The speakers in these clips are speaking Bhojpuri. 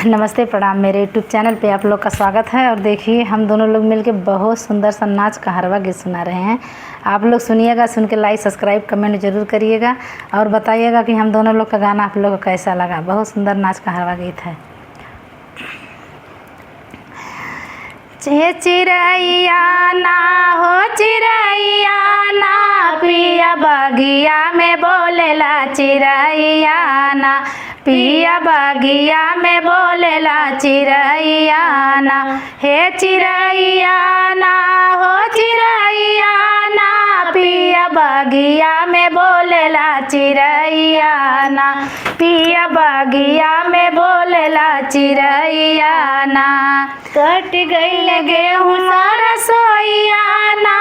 नमस्ते प्रणाम। मेरे यूट्यूब चैनल पे आप लोग का स्वागत है। और देखिए हम दोनों लोग मिलके बहुत सुंदर सा नाच कहरवा गीत सुना रहे हैं। आप लोग सुनिएगा, सुन के लाइक सब्सक्राइब कमेंट जरूर करिएगा और बताइएगा कि हम दोनों लोग का गाना आप लोग को कैसा लगा। बहुत सुंदर नाच कहरवा गीत है। चिरैया ना हो चिरैया ना, पिया बगिया में बोलेला चिरैया ना, पिया बगिया में बोलेला चिरैया ना। हे चिरैया ना हो चिरैया ना, पिया बगिया में बोलेला चिरैया ना, पिया बगिया में बोलेला चिरैया ना। कट गईल गेहूँ सारा सोइया ना,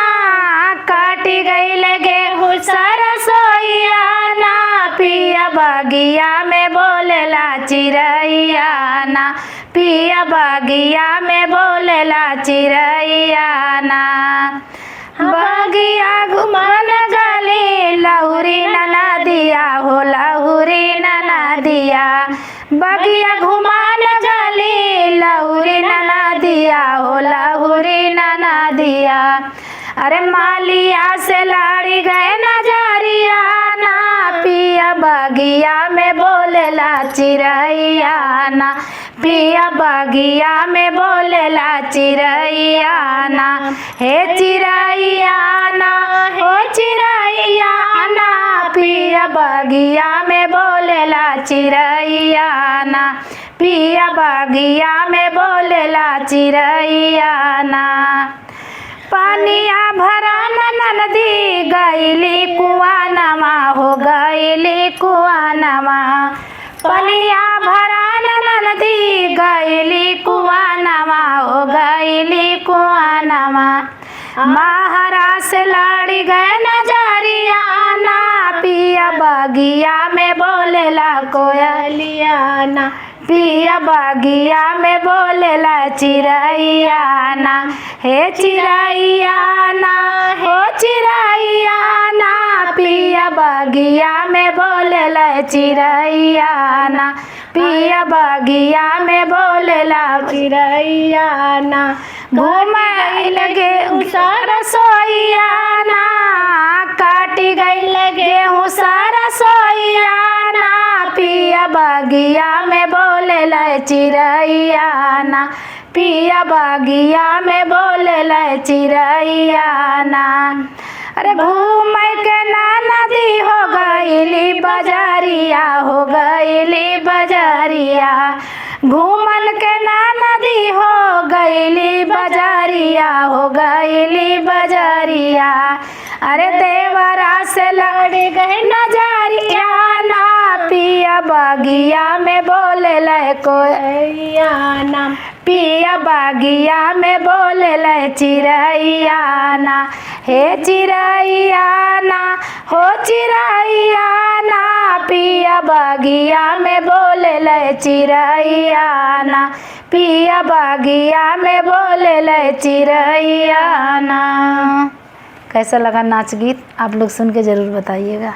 कट गईल गेहूँ सारा सोइया ना, पिया बगिया में बोलेला चिरैया ना, पिया बगिया में बोलेला चिरैया ना। बगिया घुमन गली लहुरी ननदिया हो लहुरी ननदिया, बगिया घुमान गली लहुरी ननदिया हो लहुरी ननदिया। अरे मालिया से लाड़ी गए नजरिया ना, पिया बगिया में बोलेला चिरैया ना, पिया बगिया में बोलेला चिरैया ना। हे चिरैया ना हो चिरैया ना, पिया बगिया में बोलेला चिरैया ना, पिया बगिया में बोलेला चिरैया ना। पानिया भरन ननदी गईली कुआनमा हो गईली कुआनमा, पनिया भरन ननदी गईली कुआनमा हो गईली कुआनमा। महाराज से लड़ी गए नजरिया ना, पिया बगिया में बोलेला कोयलिया ना, पिया बगिया में बोलेला चिरैया ना। हे चिरैया ना हो चिरैया ना, पिया बगिया में बोलेला चिरैया ना, पिया बगिया में बोलेला चिरैया ना। घूम लगे सारा सोइया ना, काटी गई लगे हूँ सारा सोइया ना, पिया बगिया में बोलेला चिरैया ना, पिया बगिया में बोलेला चिरैया ना। अरे घूम के ना नदी हो गईली बजरिया हो गईली बजरिया, घूमन के ना नदी हो गईली बजरिया हो गईली बजरिया। अरे देवरा से लड़ गए नजरिया ना, पिया बगिया में बोलेला कोयलिया ना, पिया बगिया में बोलेला चिरैया ना। हे चिरैया ना हो चिरैया ना, पिया बगिया में बोलेला चिरैया ना, पिया बगिया में बोलेला चिरैया ना। कैसा लगा नाच गीत आप लोग सुन के ज़रूर बताइएगा।